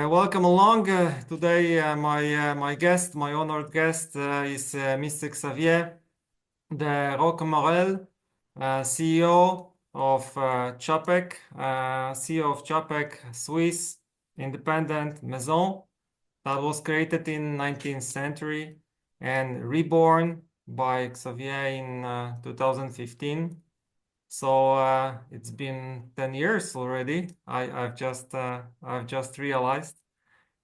Welcome along. Today, my honored guest, is Mr. Xavier de Roquemaurel, CEO of Czapek, CEO of Czapek, Swiss independent maison that was created in 19th century and reborn by Xavier in 2015. So it's been 10 years already. I've just realized,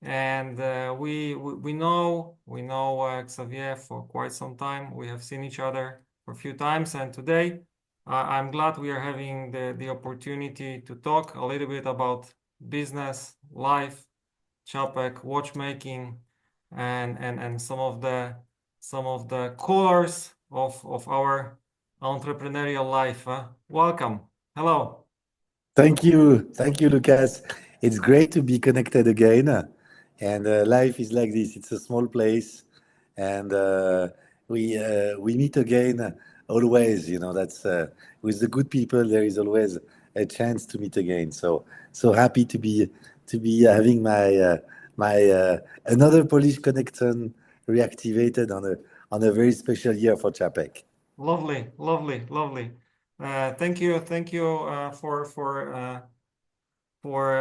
and we know Xavier for quite some time. We have seen each other for a few times, and today I'm glad we are having the opportunity to talk a little bit about business, life, Czapek, watchmaking, and some of the colors of our entrepreneurial life. Welcome. Hello. Thank you, Lucas. It's great to be connected again. And life is like this. It's a small place, and we meet again always. That's with the good people. There is always a chance to meet again. So happy to be having my another Polish connection reactivated on a very special year for Czapek. Lovely. Thank you for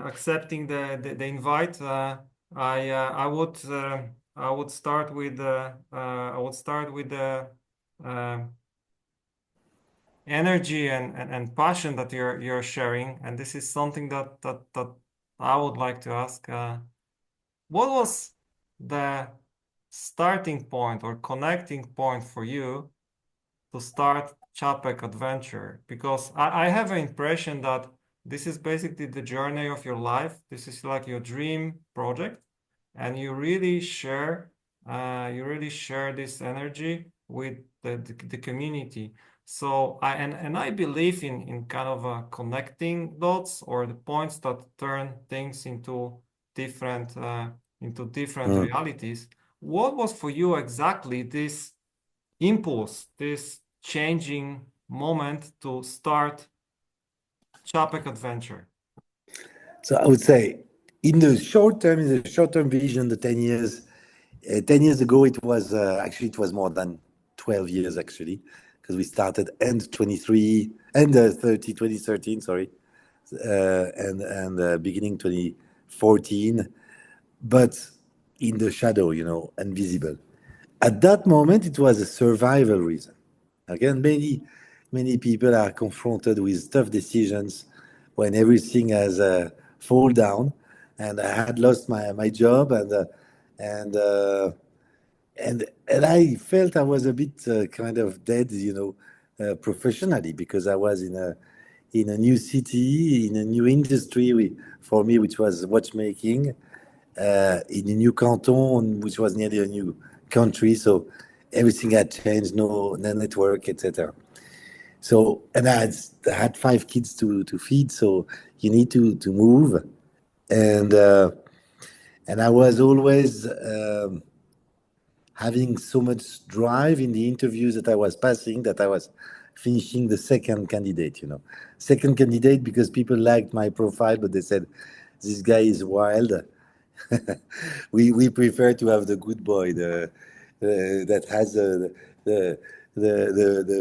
accepting the invite. I would start with the energy and passion that you're sharing, and this is something that I would like to ask. What was the starting point or connecting point for you to start Czapek adventure? Because I have an impression that this is basically the journey of your life. This is like your dream project, and you really share this energy with the community. So I believe in kind of connecting dots or the points that turn things into different realities. What was for you exactly this impulse, this changing moment to start Czapek adventure? So I would say in the short term vision, the 10 years ago, it was more than 12 years actually, because we started end 2013, sorry, and beginning 2014, but in the shadow, invisible. At that moment, it was a survival reason. Again, many people are confronted with tough decisions when everything has fall down, and I had lost my job, and I felt I was a bit kind of dead, professionally, because I was in a new city, in a new industry, for me, which was watchmaking, in a new canton, which was nearly a new country. So everything had changed, no network, etc. So, and I had 5 kids to feed, so you need to move, and I was always having so much drive in the interviews that I was passing, that I was finishing the second candidate. Second candidate because people liked my profile, but they said this guy is wild. we prefer to have the good boy, that has the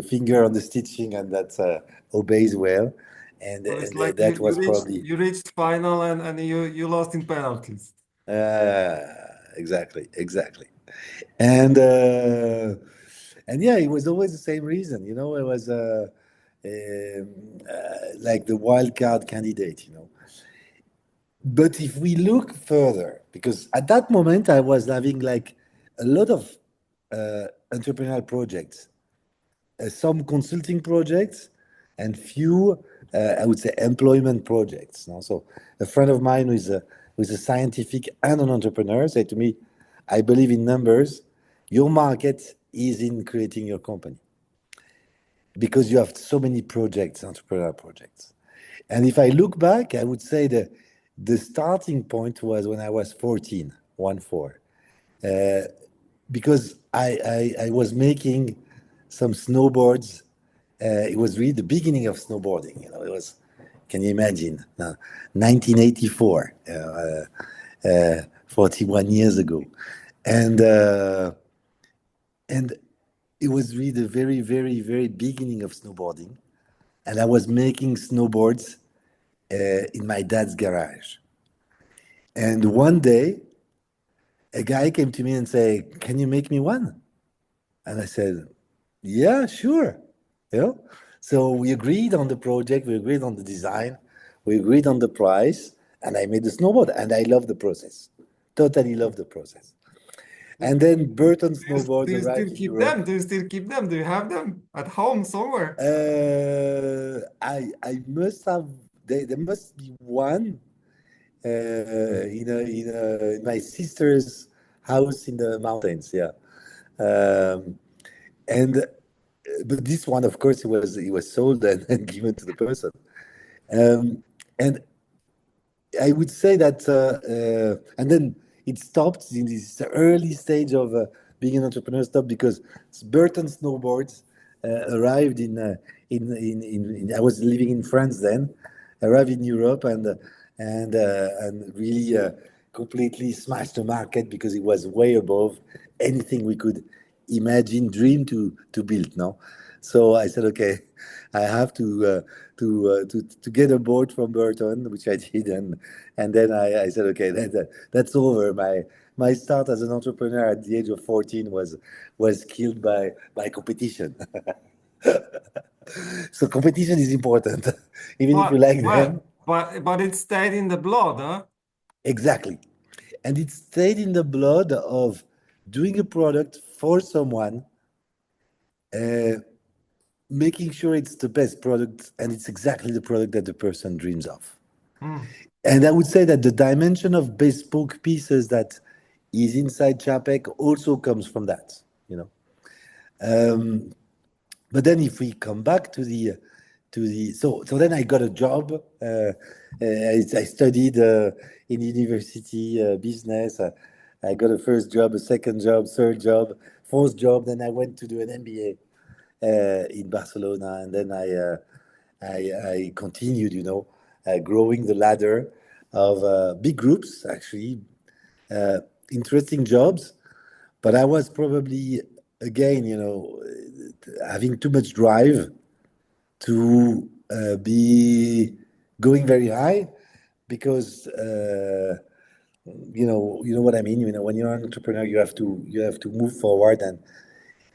finger on the stitching and that obeys well, and, So it's and like that was probably you reached final and you lost in penalties. exactly, and yeah, it was always the same reason. It was like the wild card candidate. But if we look further, because at that moment I was having like a lot of entrepreneurial projects, some consulting projects, and few, I would say, employment projects. So a friend of mine who's a scientific and an entrepreneur said to me, I believe in numbers. Your market is in creating your company, because you have so many projects, entrepreneurial projects. And if I look back, I would say that the starting point was when I was 14, 1-4, because I was making some snowboards. It was really the beginning of snowboarding. Can you imagine? 1984, 41 years ago. And and it was really the very, very, very beginning of snowboarding. And I was making snowboards in my dad's garage. And one day, a guy came to me and said, "Can you make me one?" And I said, "Yeah, sure." You know? So we agreed on the project, we agreed on the design, we agreed on the price, and I made the snowboard. And I love the process. Totally love the process. And then Burton Do snowboards you still arrived in keep Europe. them? Do you still keep them? Do you have them at home somewhere? I must have, there must be one in my sister's house in the mountains. Yeah. Um, and but this one, of course, it was sold and given to the person. And I would say that, and then it stopped in this early stage of being an entrepreneur. Stopped because Burton snowboards arrived I was living in France then, arrived in Europe and really completely smashed the market because it was way above anything we could imagine, dream to build. No, so I said, okay, I have to get a board from Burton, which I did, and then I said, okay, that's over. My start as an entrepreneur at the age of 14 was killed by competition. So competition is important, even if you like them. But it stayed in the blood, huh? Exactly. And it stayed in the blood of doing a product for someone, uh, making sure it's the best product and it's exactly the product that the person dreams of. Mm. And I would say that the dimension of bespoke pieces that is inside Czapek also comes from that, you know. But then if we come back so then I got a job. I studied in university business. I got a first job, a second job, third job, fourth job. Then I went to do an MBA in Barcelona, and then I continued, growing the ladder of big groups, actually, interesting jobs. But I was probably, again, having too much drive to be going very high because you know what I mean. When you're an entrepreneur, you have to move forward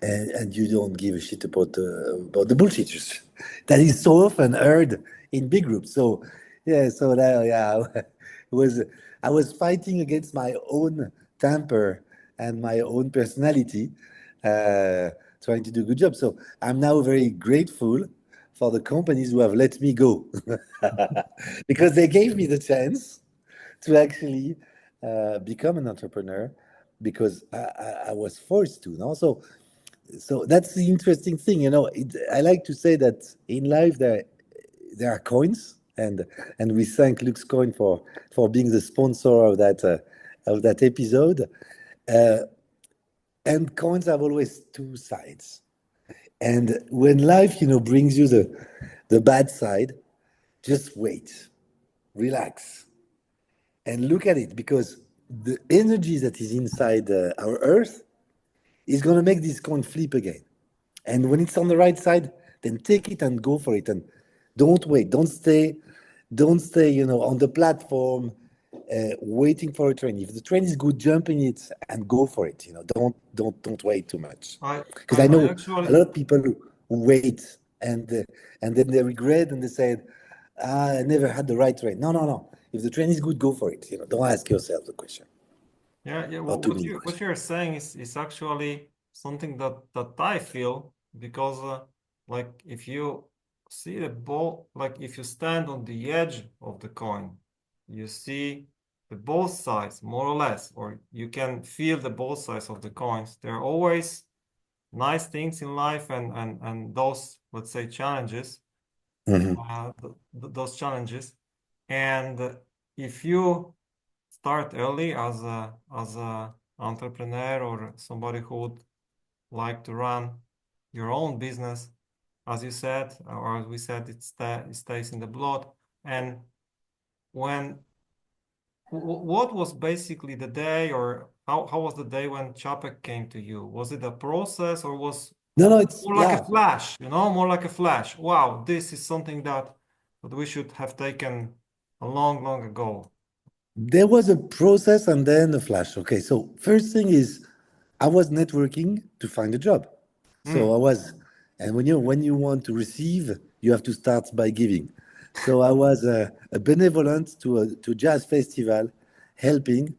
and you don't give a shit about the bullshitters that is so often heard in big groups. So yeah, so that yeah, it was I was fighting against my own temper and my own personality, uh, trying to do a good job. So I'm now very grateful for the companies who have let me go because they gave me the chance to actually become an entrepreneur because I was forced to. No, so that's the interesting thing, I like to say that in life there are coins, and we thank Luke's Coin for being the sponsor of that episode. And coins have always two sides. And when life, brings you the bad side, just wait, relax, and look at it, because the energy that is inside our earth is going to make this coin flip again. And when it's on the right side, then take it and go for it. And don't wait. Don't stay, on the platform waiting for a train. If the train is good, jump in it and go for it. Don't wait too much. I Because I, I I know a actually lot of people who wait and then they regret and they said, I never had the right train. No, no, no. If the train is good, go for it. Don't ask yourself the question yeah. or What too what many you what questions. you're saying is actually something that I feel because like if you see the ball, like if you stand on the edge of the coin, you see the both sides more or less, or you can feel the both sides of the coins. There are always nice things in life and those, let's say, challenges, Mhm. those challenges. And if you start early as a entrepreneur or somebody who would like to run your own business, as you said, or as we said, it stays in the blood. And when what was basically the day, or how was the day when Czapek came to you? Was it a process, or was No, it's, more like a yeah. flash, more like a flash? Wow, this is something that we should have taken a long, long ago. There was a process and then a flash. Okay, so first thing is I was networking to find a job. So I Mm. was, and when you want to receive, you have to start by giving. So I was a benevolent to jazz festival, helping,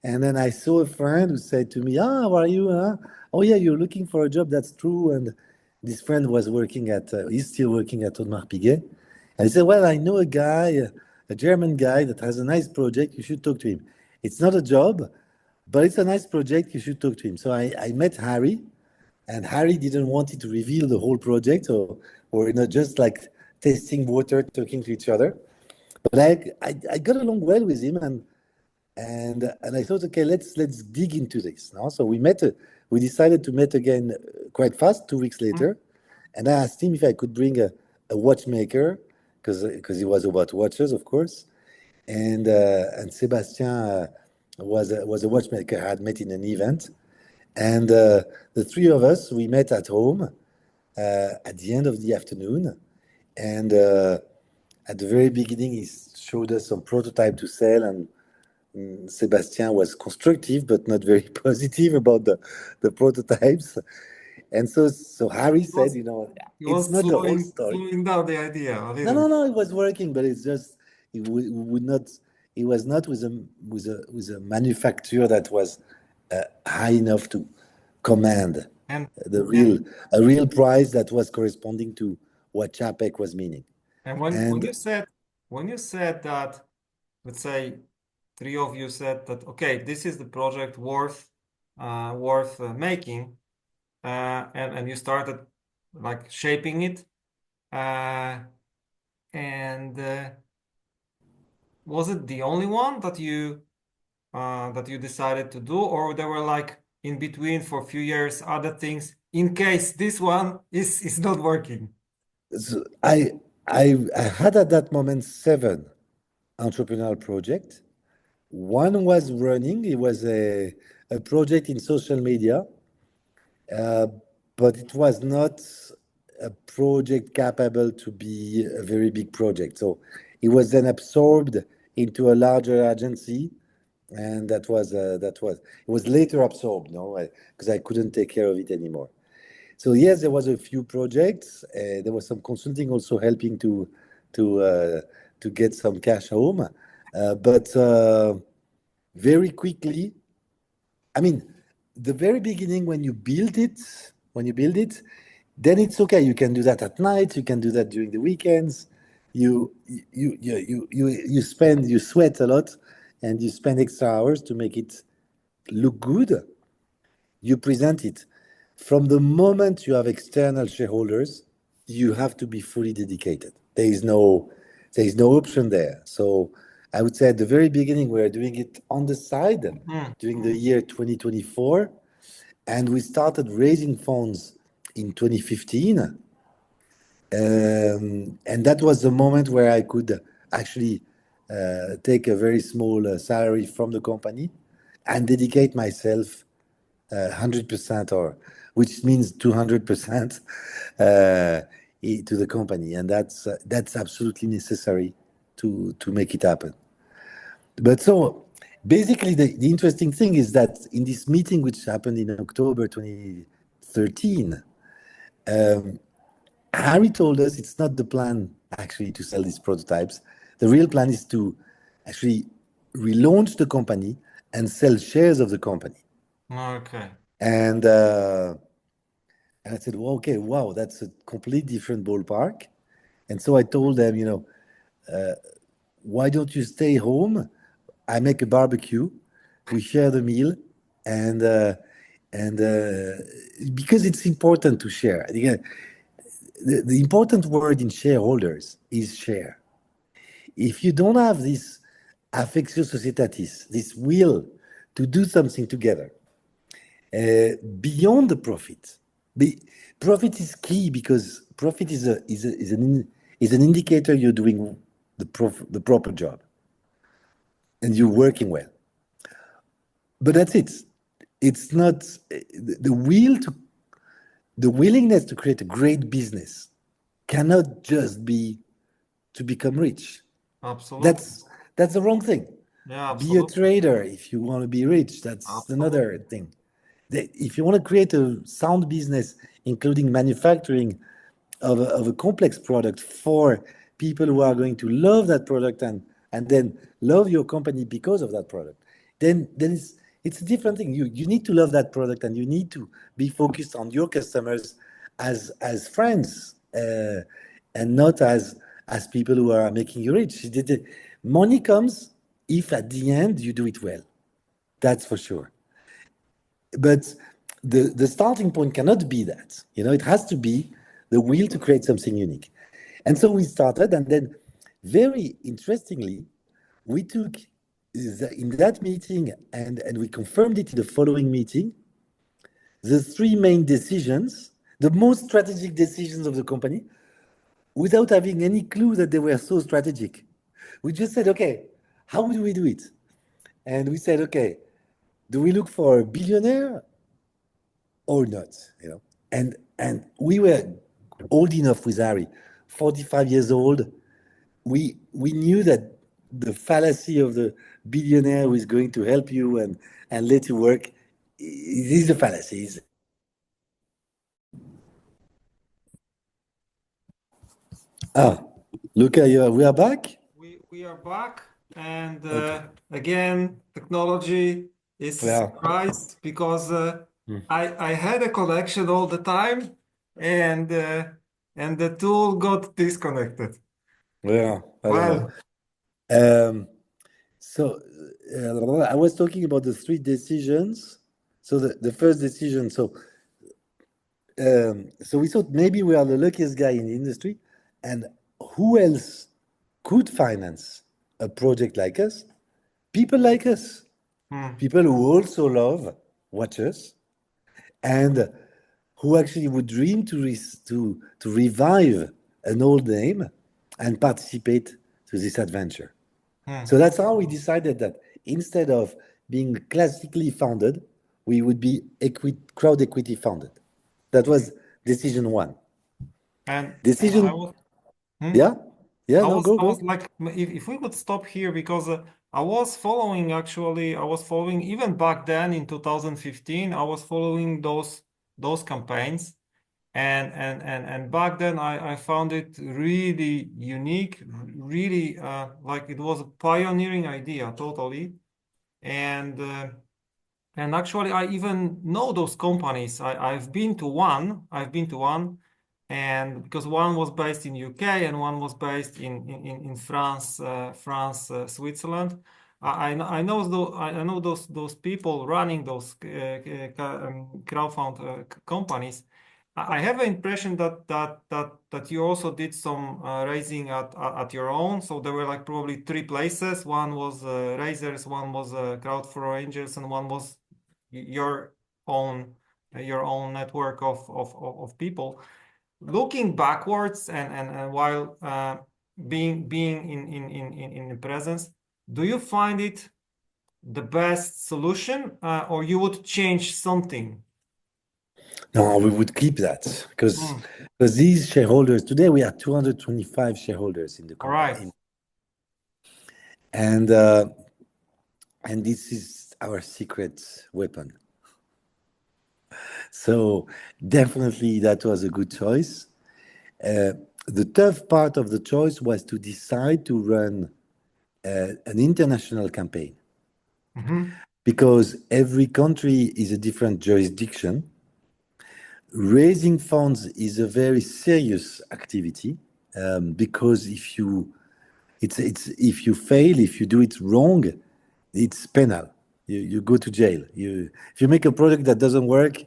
and then I saw a friend who said to me, "Ah, how are you? Huh? Oh yeah, you're looking for a job. That's true." And this friend was working at, he's still working at Audemars Piguet. And he said, "Well, I know a guy, a German guy that has a nice project. You should talk to him. It's not a job, but it's a nice project. You should talk to him." So I met Harry, and Harry didn't want it to reveal the whole project, or just like tasting water, talking to each other. But I got along well with him, and I thought, okay, let's dig into this. No? So we decided to meet again quite fast, 2 weeks Mm. later, and I asked him if I could bring a watchmaker, because he was about watches, of course, and Sebastien was a watchmaker I had met in an event, and the three of us we met at home at the end of the afternoon, and at the very beginning he showed us some prototype to sell, and Sebastien was constructive but not very positive about the prototypes. And so Harry He said, was he it's was not the whole story. slowing down the idea a No, little no, bit. no, it was working, but it's just would not. It was not with a manufacturer that was high enough to command And the and real a real price that was corresponding to what Czapek was meaning. and when And you said that, let's say three of you said that, okay, this is the project worth making, and you started like shaping it, uh, and was it the only one that you decided to do, or there were like in between for a few years other things in case this one is not working? so I had at that moment 7 entrepreneurial projects. One was running. It was a project in social media, uh, but it was not a project capable to be a very big project. So it was then absorbed into a larger agency, and that was it was later absorbed, no, because I couldn't take care of it anymore. So yes, there was a few projects. There was some consulting also helping to uh, to get some cash home, but very quickly. I mean, the very beginning when you build it, then it's okay. You can do that at night. You can do that during the weekends. You sweat a lot, and you spend extra hours to make it look good. You present it. From the moment you have external shareholders, you have to be fully dedicated. There is no option there. So I would say at the very beginning, we are doing it on the side Mm. during the year 2024, and we started raising funds in 2015. And that was the moment where I could actually take a very small salary from the company and dedicate myself 100%, or which means 200% to the company, and that's absolutely necessary to make it happen. But so basically, the interesting thing is that in this meeting, which happened in October 2013, Harry told us it's not the plan actually to sell these prototypes. The real plan is to actually relaunch the company and sell shares of the company. Okay. And I said, well, okay, wow, that's a completely different ballpark. And so I told them, why don't you stay home? I make a barbecue, we share the meal, and because it's important to share. Again, the important word in shareholders is share. If you don't have this affectio societatis, this will to do something together, beyond the profit. Profit is key because profit is an indicator you're doing the proper job, and you're working well. But that's it. It's not the will to the willingness to create a great business cannot just be to become rich. Absolutely. That's the wrong thing. Yeah, Be a absolutely. trader if you want to be rich. That's Absolutely. another thing. If you want to create a sound business, including manufacturing of a complex product for people who are going to love that product and then love your company because of that product, then it's a different thing. You need to love that product and you need to be focused on your customers as friends and not as people who are making you rich. Money comes if at the end you do it well. That's for sure. But the starting point cannot be that. It has to be the will to create something unique. And so we started, and then very interestingly, we took in that meeting and we confirmed it in the following meeting, the three main decisions, the most strategic decisions of the company, without having any clue that they were so strategic. We just said, okay, how do we do it? And we said, okay, do we look for a billionaire or not? And we were old enough with Harry, 45 years old. We knew that the fallacy of the billionaire who is going to help you and let you work, it is a fallacy. Ah, Luca, we are back? We are back, and again, technology is Yeah. surprised because I had a connection all the time, and the tool got disconnected. Yeah, I don't know. Well, So I was talking about the three decisions. So the first decision, so we thought maybe we are the luckiest guy in the industry, and who else could finance a project like us? People like us, people who also love watches, and who actually would dream to revive an old name and participate to this adventure. So that's how we decided that instead of being classically founded, we would be crowd equity founded. That was decision one. and I Decision, was. Hmm? yeah, yeah, I no, was go, I was go. like, if we could stop here, because I was following, actually, I was following even back then in 2015, I was following those campaigns, and back then I found it really unique, really like it was a pioneering idea totally, and actually I even know those companies. I've been to one. And because one was based in UK and one was based in France, Switzerland. I know those people running those crowdfund companies. I have an impression that you also did some raising at your own. So there were like probably three places. One was Raisers, one was Crowd for Angels, and one was your own network of people. Looking backwards and while being in the presence, do you find it the best solution, or you would change something? No, we would keep that because Mm. these shareholders today we are 225 shareholders in the All right. company, and this is our secret weapon. So definitely that was a good choice. The tough part of the choice was to decide to run an international campaign because every country is a different jurisdiction. Raising funds is a very serious activity because if you fail, if you do it wrong, it's penal. You go to jail. If you make a product that doesn't work,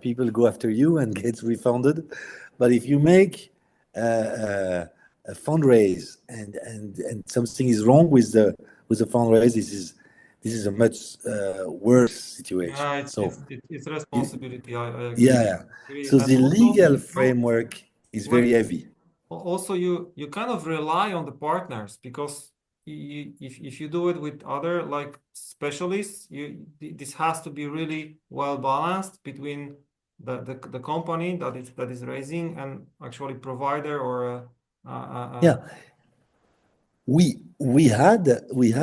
people go after you and get refunded. But if you make a fundraise and something is wrong with the fundraise, this is a much worse situation. Yeah, So it's responsibility. I agree. yeah. Agree. So And the also, legal framework is very heavy. Also, you kind of rely on the partners because if you do it with other like specialists, this has to be really well balanced between the company that is raising and actually provider or Yeah, we had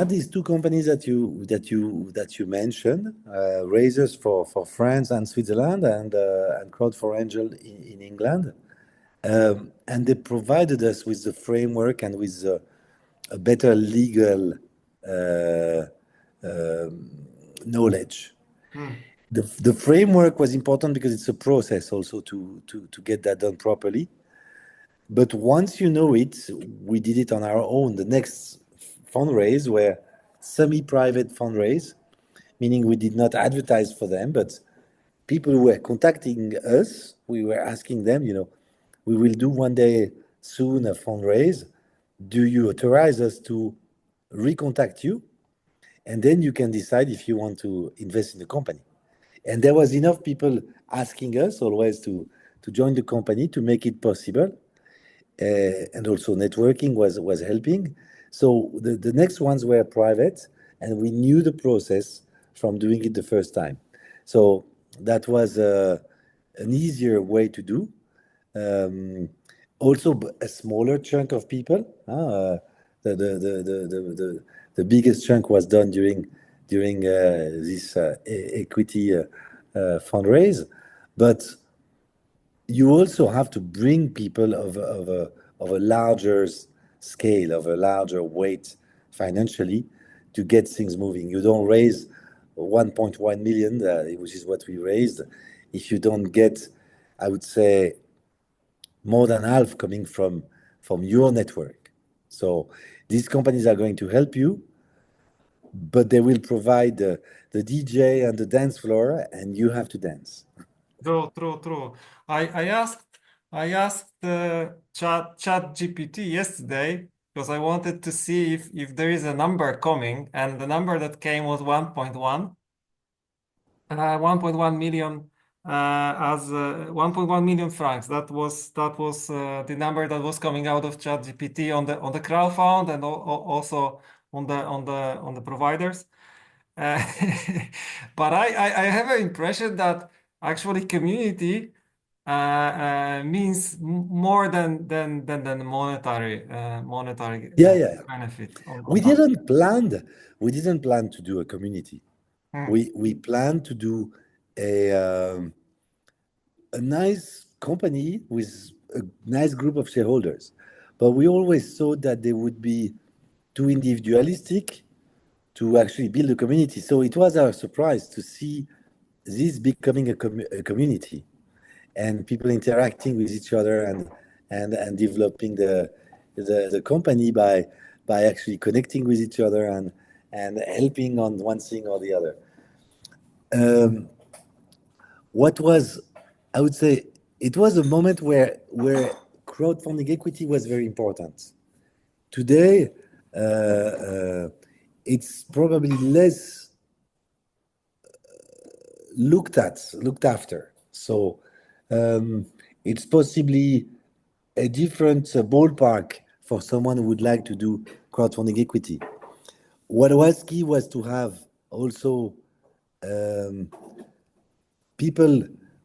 these two companies that you mentioned, Raisers for France and Switzerland, and Crowd for Angel in England, and they provided us with the framework and with a better legal uh, knowledge. hmm. The framework was important because it's a process also to get that done properly. But once you know it, we did it on our own. The next fundraise were semi-private fundraise, meaning we did not advertise for them, but people who were contacting us, we were asking them, we will do one day soon a fundraise. Do you authorize us to recontact you? And then you can decide if you want to invest in the company. And there was enough people asking us always to join the company to make it possible. And also networking was helping. So the next ones were private, and we knew the process from doing it the first time. So that was an easier way to do. Um, Also, a smaller chunk of people. The biggest chunk was done during this equity fundraise, but you also have to bring people of a larger scale, of a larger weight financially to get things moving. You don't raise 1.1 million, which is what we raised, if you don't get, I would say, more than half coming from your network. So these companies are going to help you, but they will provide the DJ and the dance floor, and you have to dance. True. I asked Chat GPT yesterday because I wanted to see if there is a number coming, and the number that came was 1.1. 1.1 million as 1.1 million francs. That was the number that was coming out of ChatGPT on the crowdfund and also on the providers. Uh, but I have an impression that actually community means more than monetary Yeah, yeah. benefit on We that. didn't plan. We didn't plan to do a community. Hmm. We planned to do a a nice company with a nice group of shareholders, but we always thought that they would be too individualistic to actually build a community. So it was our surprise to see this becoming a community and people interacting with each other and developing the company by actually connecting with each other and helping on one thing or the other. Um, what was, I would say, it was a moment where crowdfunding equity was very important. Today, it's probably less looked after. So it's possibly a different ballpark for someone who would like to do crowdfunding equity. What was key was to have also um, people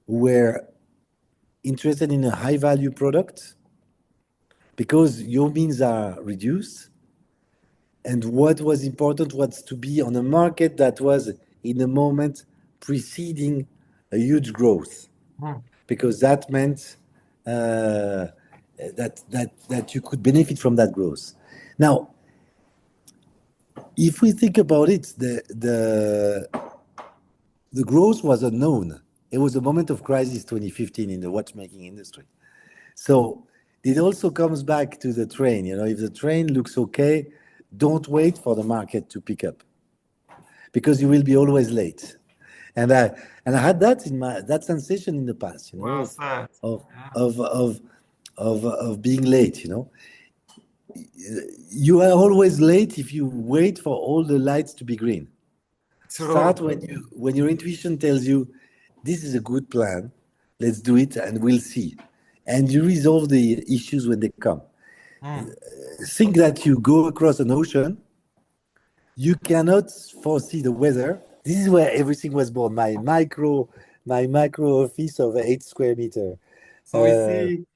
who were interested in a high value product because your means are reduced. And what was important was to be on a market that was in a moment preceding a huge growth, Hmm. because that meant that you could benefit from that growth. Now, if we think about it, the growth was unknown. It was a moment of crisis, 2015, in the watchmaking industry. So it also comes back to the train. If the train looks okay, don't wait for the market to pick up because you will be always late. And I had that sensation in the past, Well said. of Yeah. of of of being late. You are always late if you wait for all the lights to be green. Start True. when your intuition tells you this is a good plan, let's do it and we'll see. and you resolve the issues when they come. Mm. Think that you go across an ocean, you cannot foresee the weather. This is where everything was born. My micro office of 8 square meter. Uh,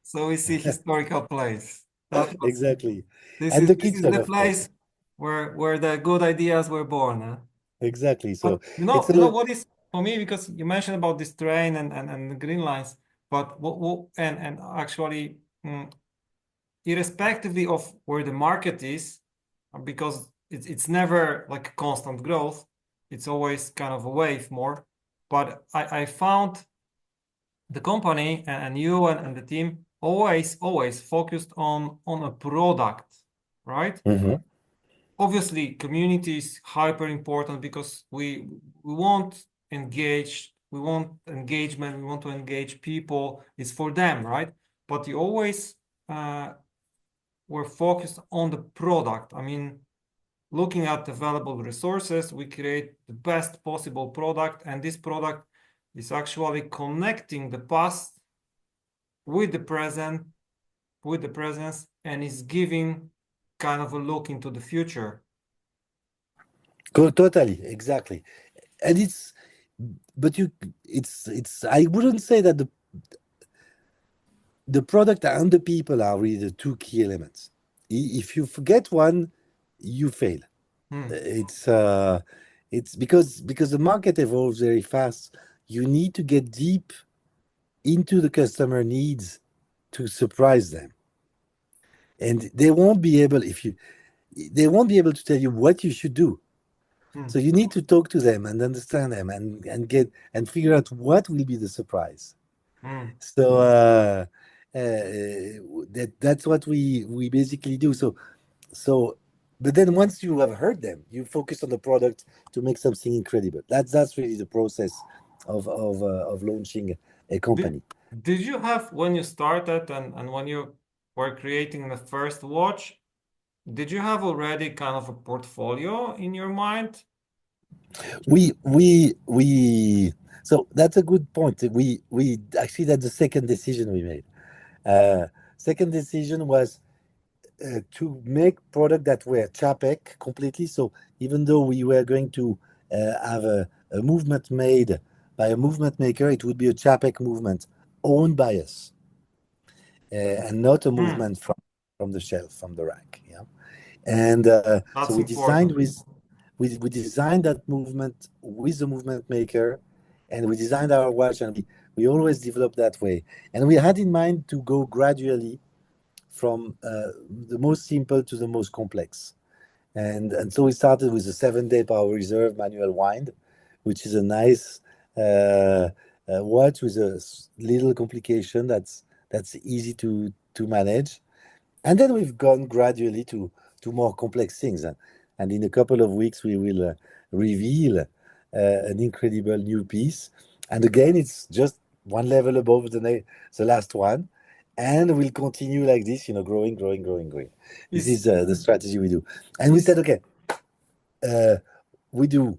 So we see historical place. That was exactly. this And is the this is kitchen, the of course. place where the good ideas were born. Huh? Exactly. But So it's a you know lot. what is for me because you mentioned about this train and the green lines, but what and actually irrespectively of where the market is, because it's never like constant growth, it's always kind of a wave more. But I found the company and you and the team always focused on a product, right? Mhm. Obviously, community is hyper important because we want we want engagement, we want to engage people. It's for them, right? But you always were focused on the product. I mean, looking at available resources, we create the best possible product, and this product is actually connecting the past with the present, with the presence, and is giving kind of a look into the future. Totally, exactly. And but I wouldn't say that the product and the people are really the two key elements. If you forget one, you fail. Hmm. It's uh, it's because the market evolves very fast. You need to get deep into the customer needs to surprise them, and they won't be able to tell you what you should do. Hmm. So you need to talk to them and understand them and figure out what will be the surprise. Hmm. So that's what we basically do. So, but then once you have heard them, you focus on the product to make something incredible. That's really the process of launching a Did, company. did you have when you started and when you were creating the first watch, did you have already kind of a portfolio in your mind? We so that's a good point. We actually that's the second decision we made. Uh, Second decision was to make product that were Czapek completely. So even though we were going to have a movement made by a movement maker, it would be a Czapek movement owned by us, and not a Hmm. movement from the shelf, from the rack. Yeah, and so That's we designed important. with we designed that movement with the movement maker, and we designed our watch, and we always developed that way. And we had in mind to go gradually from the most simple to the most complex. And so we started with a 7-day power reserve manual wind, which is a nice watch with a little complication that's easy to manage. And then we've gone gradually to more complex things. And in a couple of weeks, we will reveal an incredible new piece. And again, it's just one level above the last one. And we'll continue like this, growing, growing, growing, growing. This Is is the strategy we do. And we is said, okay, uh, we do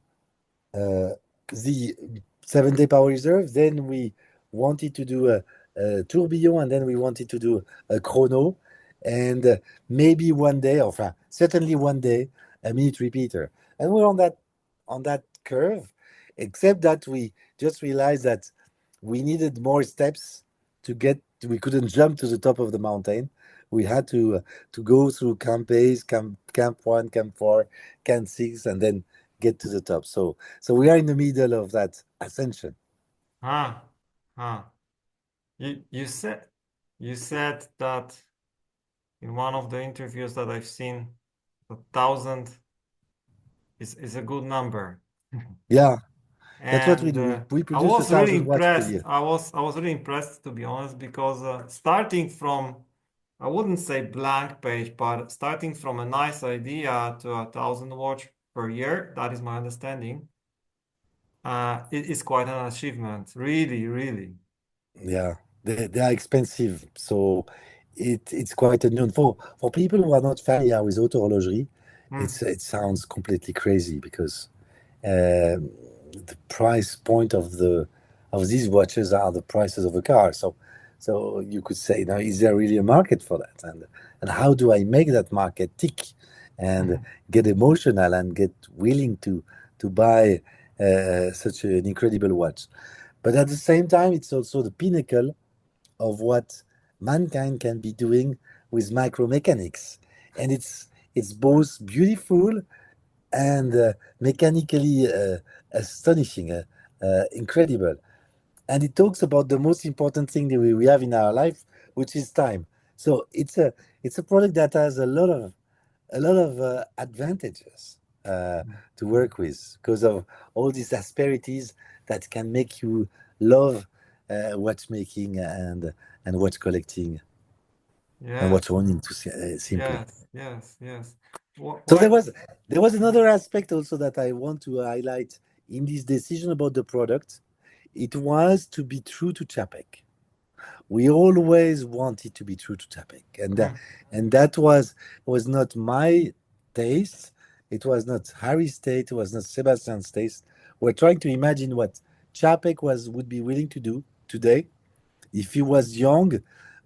the 7-day power reserve. Then we wanted to do a tourbillon, and then we wanted to do a chrono, and maybe one day, or certainly one day, a minute repeater. And we're on that curve, except that we just realized that we needed more steps to get. We couldn't jump to the top of the mountain. We had to go through camp A, camp 1, camp 4, camp 6, and then get to the top. So we are in the middle of that ascension. huh, huh. You said that in one of the interviews that I've seen, 1,000 is a good number. Yeah, that's what we And do. We I produce a was really thousand watts per impressed. year. I was really impressed to be honest because starting from I wouldn't say blank page, but starting from a nice idea to 1,000 watch per year, that is my understanding. It is quite an achievement, really, really. Yeah, they are expensive, so it's quite unknown for people who are not familiar with auto horlogerie. Hmm. It sounds completely crazy because the price point of these watches are the prices of a car. So So you could say, now, is there really a market for that? And how do I make that market tick and get emotional and get willing to buy such an incredible watch? But at the same time, it's also the pinnacle of what mankind can be doing with micromechanics. And it's both beautiful and mechanically astonishing, incredible. And it talks about the most important thing that we have in our life, which is time. So it's a product that has a lot of advantages to work with because of all these asperities that can make you love watchmaking and watch collecting and Yes, watch owning to simply. yes. So Why? there was another aspect also that I want to highlight in this decision about the product. It was to be true to Czapek. We always wanted to be true to Czapek, and that was not my taste. It was not Harry's taste. It was not Sebastian's taste. We're trying to imagine what Czapek would be willing to do today if he was young,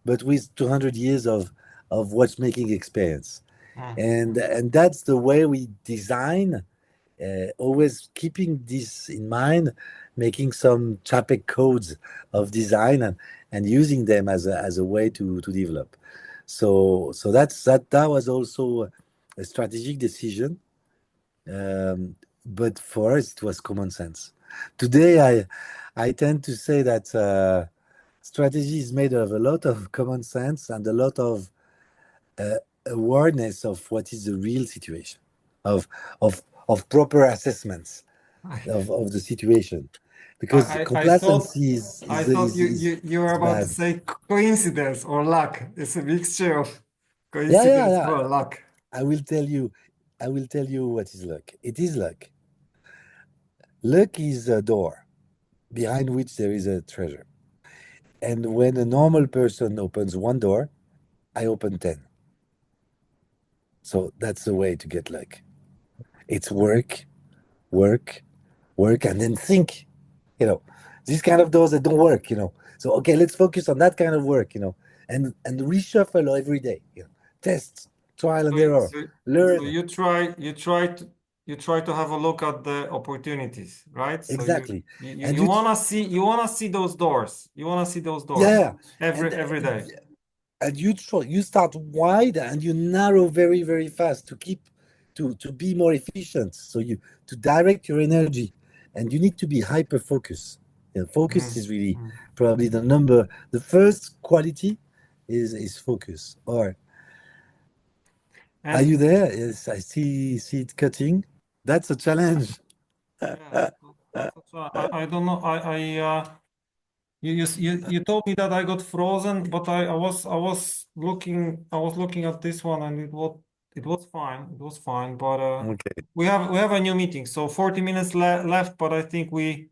but with 200 years of watchmaking experience. And that's the way we design, always keeping this in mind, making some Czapek codes of design and using them as a way to develop. So that was also a strategic decision, but for us it was common sense. Today I tend to say that strategy is made of a lot of common sense and a lot of uh, awareness of what is the real situation, of of proper assessments I, of the situation, because I, I thought complacency is I is thought is, is, you were is about to bad. say coincidence or luck. It's a mixture of Yeah, yeah, coincidence yeah. or luck. I will tell you. I will tell you what is luck. It is luck. Luck is a door behind which there is a treasure. And when a normal person opens one door, I open 10. So that's the way to get luck. It's work, work, work, and then think. You know, these kind of doors that don't work. So okay, let's focus on that kind of work. And reshuffle every day. Test, trial and So, error, so, so learn. you try to have a look at the opportunities, right? So you Exactly. you, you And you wanna see those doors. You wanna see those doors yeah, every and every day. you start wide and you narrow very very fast to keep to be more efficient. So you to direct your energy, and you need to be hyper focused. Focus Mhm. is really Mhm. probably the first quality is focus. Or are And you there? Yes, I see it cutting. That's a challenge. yes, that's what I don't know. You told me that I got frozen, but I was looking at this one and it was fine. It was fine. But Okay. we have a new meeting, so 40 minutes left, but I think we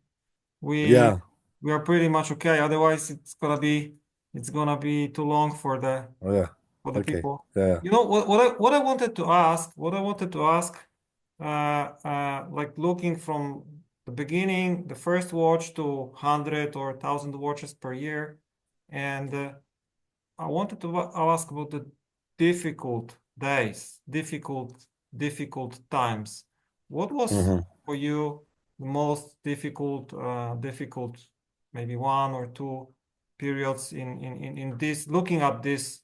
Yeah. we are pretty much okay. Otherwise, it's gonna be too long Yeah. for the Okay. people. Yeah. What I wanted to ask, like looking from the beginning, the first watch to 100 or 1,000 watches per year, and I wanted to ask about the difficult days, difficult times. What was Mhm. for you the most difficult, maybe one or two periods in this, looking at this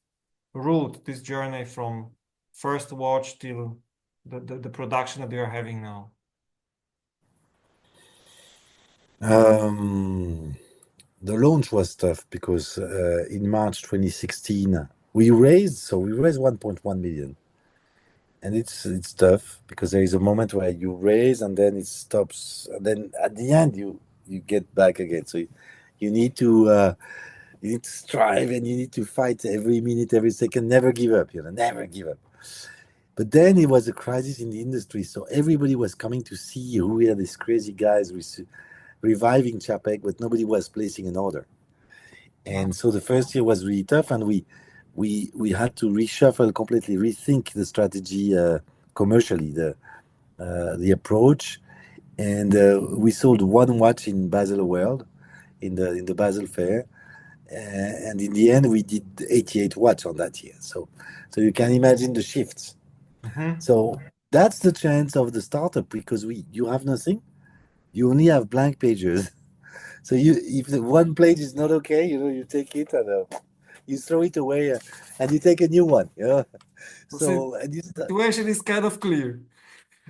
route, this journey from first watch till the production that we are having now? Um, the launch was tough because in March 2016 we raised 1.1 million, and it's tough because there is a moment where you raise and then it stops, and then at the end you get back again. So you need to uh, you need to strive, and you need to fight every minute, every second. Never give up, never give up. But then it was a crisis in the industry, so everybody was coming to see who were these crazy guys reviving Chapek, but nobody was placing an order. And so the first year was really tough, and we had to reshuffle completely, rethink the strategy, commercially, the approach, and we sold one watch in Basel World, in the Basel Fair, and in the end, we did 88 watts on that year. So you can imagine the shifts. Mm-hmm. So that's the chance of the startup because you have nothing. You only have blank pages. So if the one page is not okay, you take it and you throw it away and you take a new one. The So and you start, situation is kind of clear.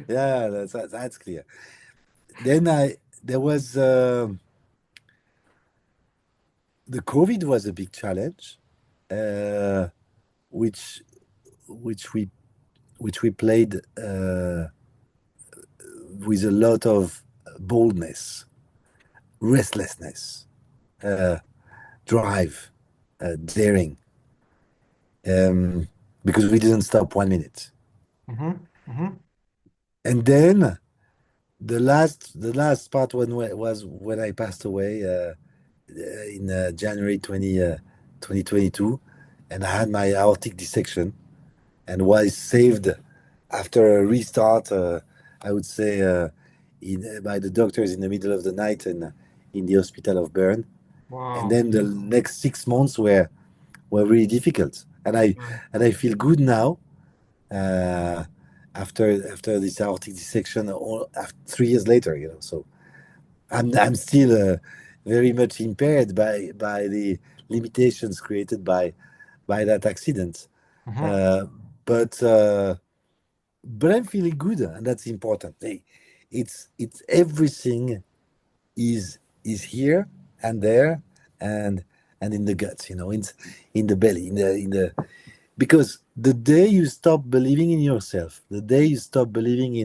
yeah, that's clear. Then there was the COVID was a big challenge, uh, which which we which we played with a lot of boldness, restlessness, uh, drive, daring, um, because we didn't stop 1 minute. Mm-hmm. Mm-hmm. And then the last part was when I passed away in January 2022, and I had my aortic dissection and was saved after a restart. I would say by the doctors in the middle of the night and in the hospital of Bern. And Wow. then the next 6 months were really difficult, Yeah. and I feel good now uh, after this aortic dissection, all, after 3 years later. So I'm still very much impaired by the limitations created by that accident. Mm-hmm. Uh, but uh, but I'm feeling good, and that's important. Hey, it's everything is here and there and in the guts, in the belly, in the because the day you stop believing in yourself, the day you stop believing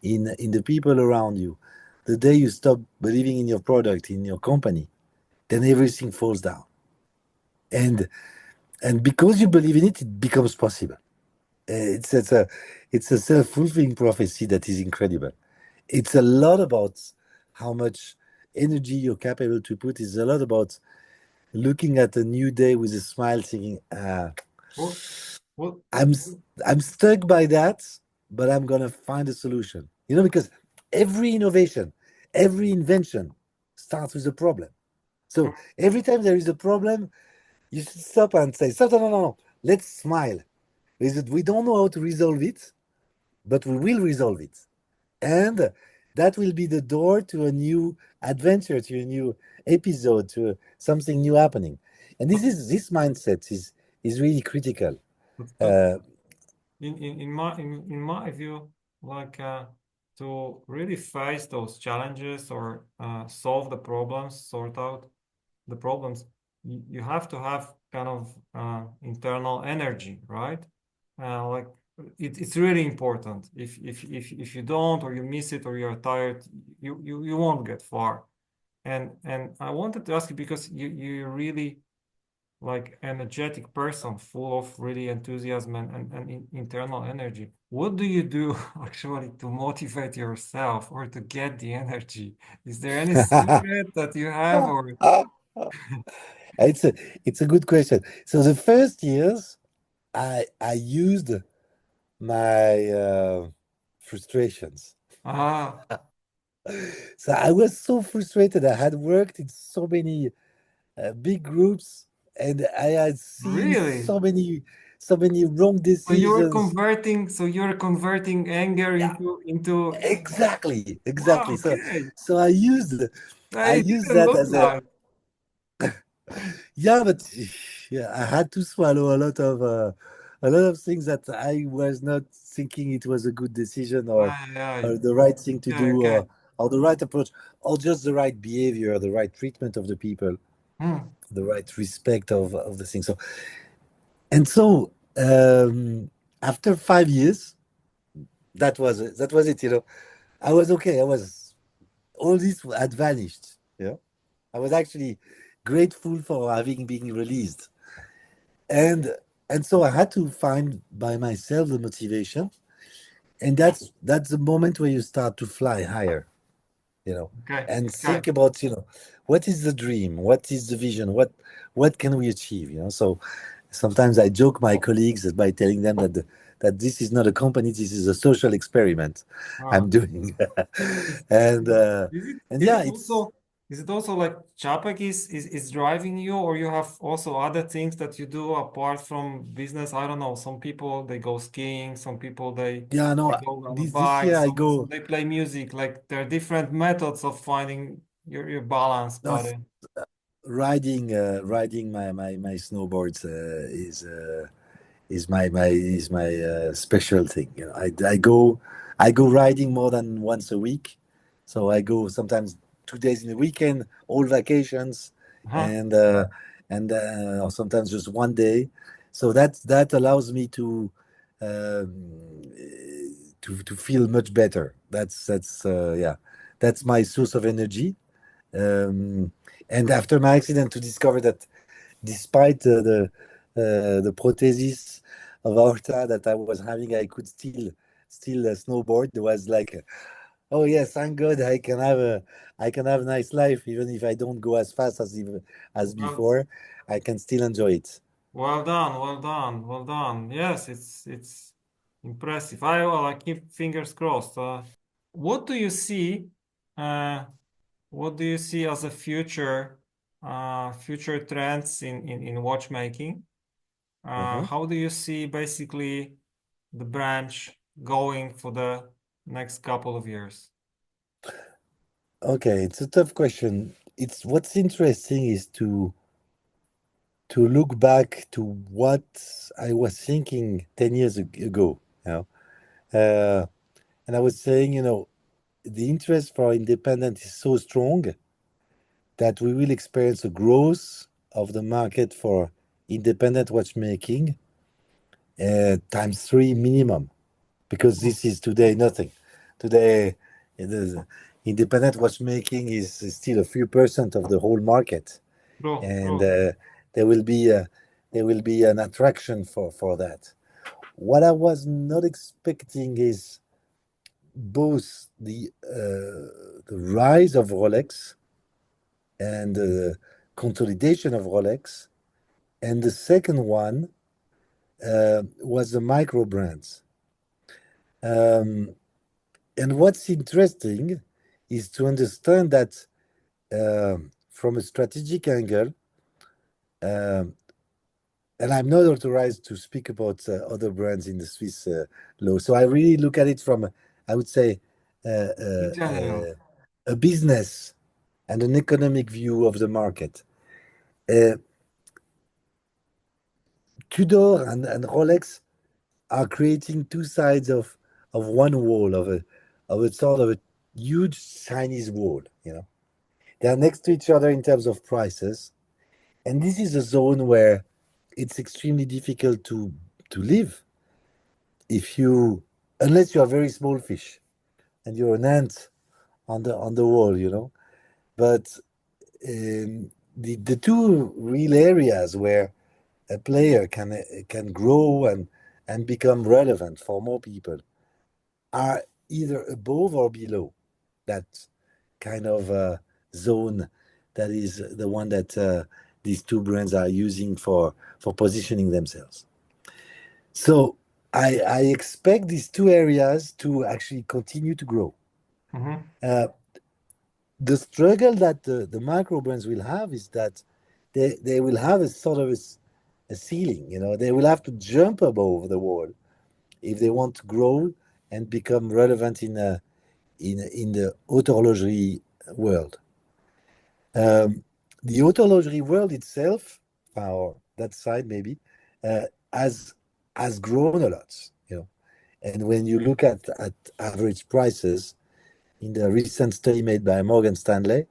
in the people around you, the day you stop believing in your product, in your company, then everything falls down. And because you believe in it, it becomes possible. It's a self-fulfilling prophecy that is incredible. It's a lot about how much energy you're capable to put. It's a lot about looking at a new day with a smile, thinking, What, what, I'm s- I'm stuck by that, but I'm gonna find a solution. Because every innovation, every invention starts with a problem. So every time there is a problem, you should stop and say, "Stop, no, no, no, no. Let's smile. We don't know how to resolve it, but we will resolve it." And that will be the door to a new adventure, to a new episode, to something new happening. And this mindset is really critical. but Uh, in my view, like to really face those challenges or solve the problems, sort out the problems, you have to have kind of internal energy, right? Like it's really important. If you don't, or you miss it, or you're tired, you won't get far. And I wanted to ask you because you're really like energetic person, full of really enthusiasm and internal energy. What do you do actually to motivate yourself or to get the energy? Is there any secret that you have or? it's a it's a good question. So the first years, I used my frustrations. Ah, So I was so frustrated. I had worked in so many big groups, and I had seen really? so many wrong decisions. So you're converting anger Yeah, into exactly. wow, So okay. so I It used didn't that look as a like. yeah, but yeah, I had to swallow a lot of things that I was not thinking it was a good decision Ah, yeah. or the right thing to Okay, do okay. or the right approach or just the right behavior, the right treatment of the people, Hmm. the right respect of the thing. So after 5 years, that was it. I was okay. I was all this had vanished. I was actually grateful for having been released. and and so I had to find by myself the motivation, and that's the moment where you start to fly higher, Okay, and okay. think about what is the dream, what is the vision, what can we achieve. So sometimes I joke my colleagues by telling them that this is not a company, this is a social experiment I'm Ah. doing. Is and uh, is it and is yeah, it it's also Is it also like Czapek is driving you, or you have also other things that you do apart from business? I don't know. Some people they go skiing, some people Yeah, they no, go on a this bike, year I some go. they play music. Like there are different methods of finding your balance, No, but riding my snowboards is my special thing. You know, I go riding more than once a week, so I go sometimes 2 days in the weekend, all vacations, huh? and or sometimes just one day. So that allows me to feel much better. Yeah, that's my source of energy. Um, and after my accident, to discover that despite the prosthesis of aorta that I was having, I could still snowboard. It was like, oh yes, thank God I can have a nice life even if I don't go as fast as Well, before. I can still enjoy it. well done, well done, well done. Yes, it's impressive. I keep fingers crossed. What do you see? Uh, what do you see as a future trends in watchmaking? Mhm. How do you see basically the branch going for the next couple of years? Okay, it's a tough question. It's what's interesting is to look back to what I was thinking 10 years ago. You know, and I was saying, the interest for independent is so strong that we will experience a growth of the market for independent watchmaking times three minimum, because this is today nothing. Today, the independent watchmaking is still a few percent of the whole market, True, and true. there will be there will be an attraction for that. What I was not expecting is both the rise of Rolex and the consolidation of Rolex, and the second one was the micro brands. Um, and what's interesting is to understand that from a strategic angle, um, and I'm not authorized to speak about other brands in the Swiss law. So I really look at it from, I would say, uh, In uh, general. uh, a business and an economic view of the market. Uh, Tudor and Rolex are creating two sides of one wall, of a sort of a huge Chinese wall. They are next to each other in terms of prices, and this is a zone where it's extremely difficult to live if you unless you are very small fish and you're an ant on the wall. But the two real areas where a player can grow and become relevant for more people are either above or below that kind of zone that is the one that these two brands are using for positioning themselves. So I expect these two areas to actually continue to grow. Mm-hmm. Uh, the struggle that the micro brands will have is that they will have a sort of a ceiling. They will have to jump above the wall if they want to grow and become relevant in the haute horlogerie world. Um, the haute horlogerie world itself, or that side maybe, uh, has has grown a lot. And when you look at average prices in the recent study made by Morgan Stanley,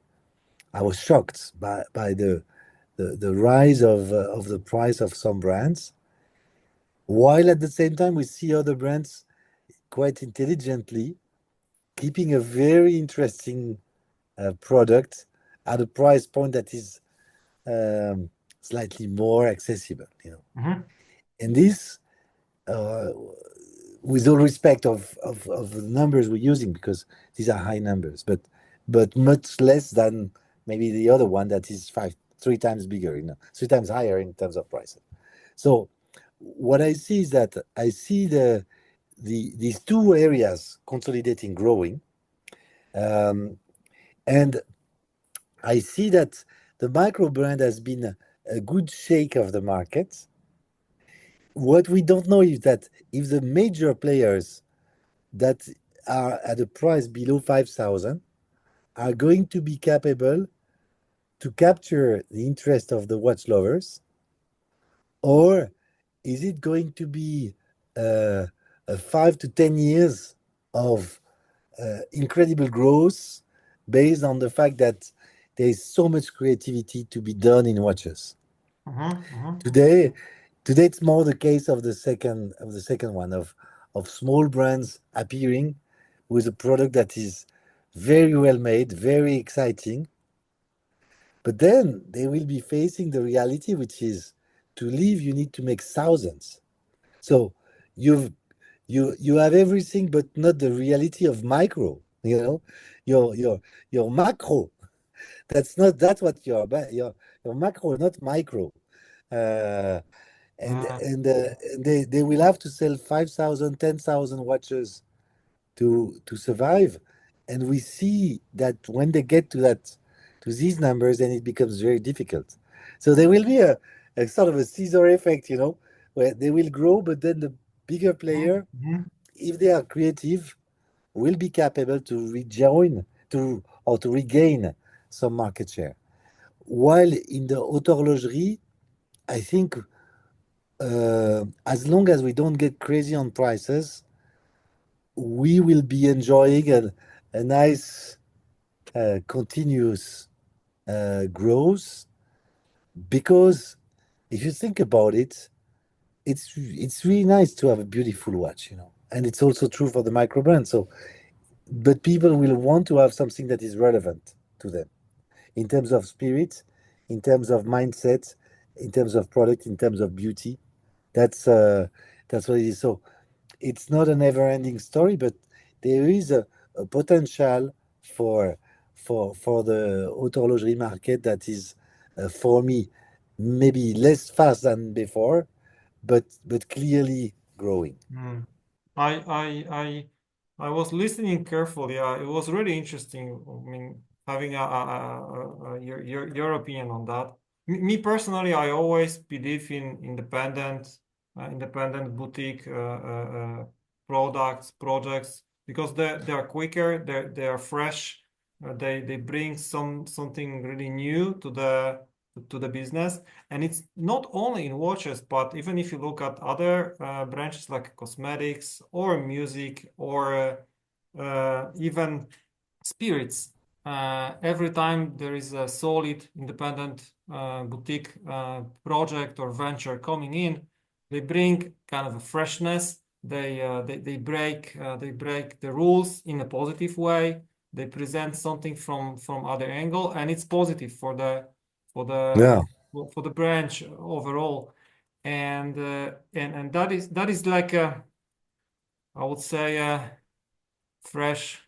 I was shocked by the rise of the price of some brands, while at the same time we see other brands quite intelligently keeping a very interesting product at a price point that is um, slightly more accessible. Mm-hmm. And this, uh, with all respect of the numbers we're using, because these are high numbers, but much less than maybe the other one that is three times bigger, 3 times higher in terms of price. So what I see is that I see these two areas consolidating, growing, um, and I see that the micro brand has been a good shake of the market. What we don't know is that if the major players that are at a price below 5,000 are going to be capable to capture the interest of the watch lovers, or is it going to be uh, a 5 to 10 years of incredible growth based on the fact that there is so much creativity to be done in watches? Mm-hmm. Today, today it's more the case of the second one of small brands appearing with a product that is very well made, very exciting, but then they will be facing the reality, which is to live, you need to make thousands. So you've you have everything, but not the reality of micro. Your macro. That's what you're about. Your macro, not micro. Uh, and they will have to sell 5,000, 10,000 watches to survive. And we see that when they get to these numbers, then it becomes very difficult. So there will be a sort of a scissor effect, where they will grow, but then the bigger player, Mm-hmm. if they are creative, will be capable to rejoin to regain some market share. While in the horlogerie, I think as long as we don't get crazy on prices, we will be enjoying a nice continuous growth, because if you think about it, it's really nice to have a beautiful watch, and it's also true for the micro brand. So, but people will want to have something that is relevant to them in terms of spirit, in terms of mindset, in terms of product, in terms of beauty. That's uh, that's what it is. So it's not a never-ending story, but there is a potential for for the horlogerie market that is for me maybe less fast than before, but clearly growing. Mm. I I I I was listening carefully. It was really interesting. I mean, having your opinion on that. Me personally, I always believe in independent boutique products projects because they are quicker. They are fresh. They bring something really new to the business. And it's not only in watches, but even if you look at other branches like cosmetics or music or even spirits, every time there is a solid independent boutique project or venture coming in, they bring kind of a freshness. They break the rules in a positive way. They present something from other angle, and it's positive for the Yeah. for the branch overall. And that is like a, I would say, a fresh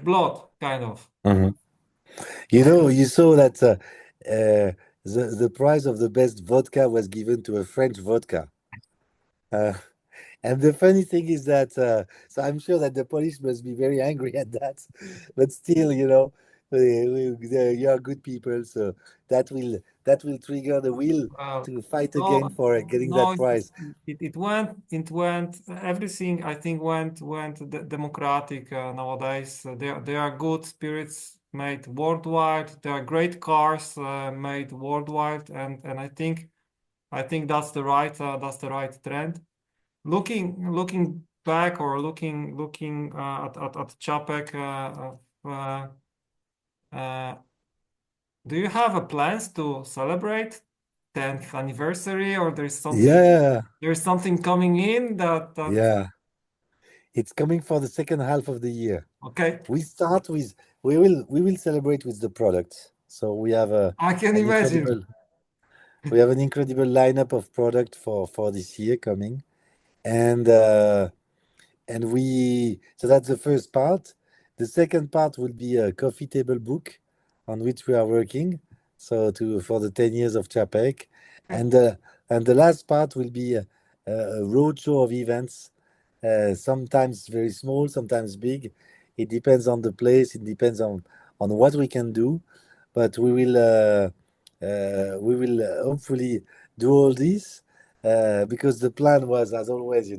blood kind of. Mhm. You saw that the prize of the best vodka was given to a French vodka. Uh, And the funny thing is that, so I'm sure that the police must be very angry at that, but still, you are good people, so that will trigger the will Uh, to fight again no, for getting no, that prize. it went, everything I think went democratic nowadays. There are good spirits made worldwide. There are great cars made worldwide, and I think that's the right trend. Looking back or looking at Czapek, uh, do you have a plans to celebrate 10th anniversary, or Yeah, there's something coming in that yeah. It's coming for the second half of the year. okay, We start with we will celebrate with the product. So we have I can an imagine. incredible we have an incredible lineup of product for this year coming, and so that's the first part. The second part will be a coffee table book on which we are working, so to for the 10 years of Chapek. And the last part will be a roadshow of events, sometimes very small, sometimes big. It depends on the place, it depends on what we can do, but we will hopefully do all this because the plan was, as always,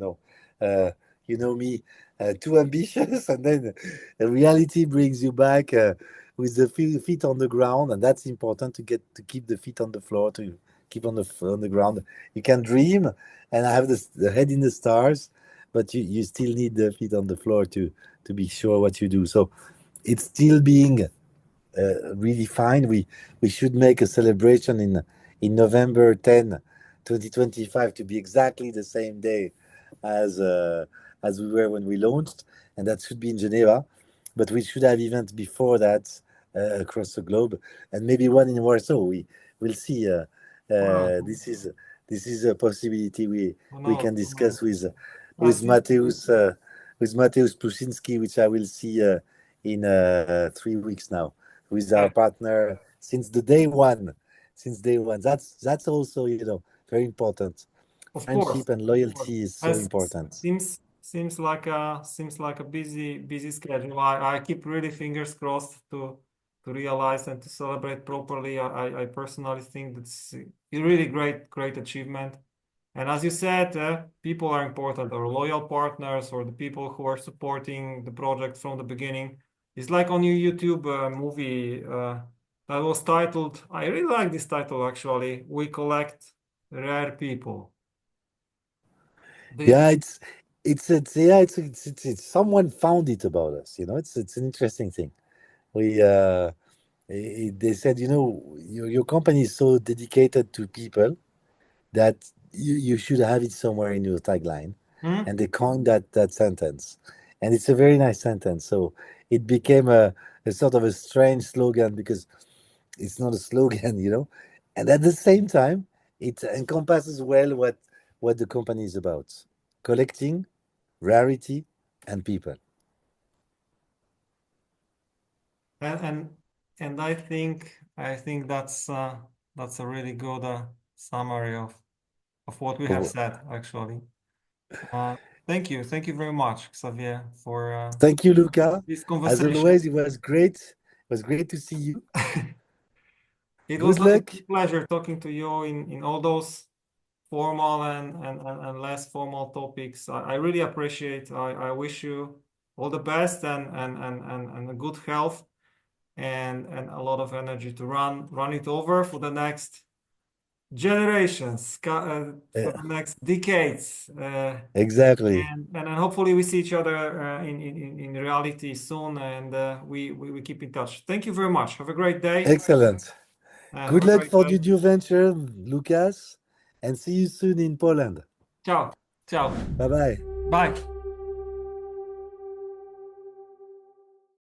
uh, you know me, too ambitious, and then reality brings you back with the feet on the ground, and that's important to get to keep the feet on the floor, to keep on the ground. You can dream and have the head in the stars, but you still need the feet on the floor to be sure what you do. So it's still being really fine. We should make a celebration in November 10, 2025, to be exactly the same day as as we were when we launched, and that should be in Geneva. But we should have events before that across the globe, and maybe one in Warsaw. We'll see. Well, This is a possibility who we knows? can Who knows? discuss I with think, Mateusz Prusinski, which I will see in 3 weeks now, with our uh, partner since the day one. Since day one, that's also very important. of course, Friendship and of course. loyalty is so important. Seems like a busy schedule. I keep really fingers crossed to realize and to celebrate properly. I personally think that's a really great achievement. And as you said, people are important, or loyal partners, or the people who are supporting the project from the beginning. It's like on your YouTube movie that was titled, I really like this title actually, We Collect Rare People. Yeah, it's yeah, it's someone found it about us. It's an interesting thing. We they said, your company is so dedicated to people that you should have it somewhere in your tagline, Hmm? and they coined that sentence, and it's a very nice sentence. So it became a sort of a strange slogan because it's not a slogan, and at the same time, it encompasses well what the company is about: collecting, rarity, and people. And and and I think that's a really good summary of what we have Oh, said actually. Uh, thank you very much, Xavier, for thank you, Luca. this As conversation. always, it was great. It was great to see you. It was Good a luck. pleasure talking to you in all those formal and less formal topics. I really appreciate. I wish you all the best and a good health and a lot of energy to run it over for the next generations, for Uh, the next decades. exactly. And then hopefully we see each other in reality soon, and we keep in touch. Thank you very much. Have a great day. Excellent. Have Good a luck great for day. your new venture, Lucas, and see you soon in Poland. Ciao. Ciao. Bye bye. Bye.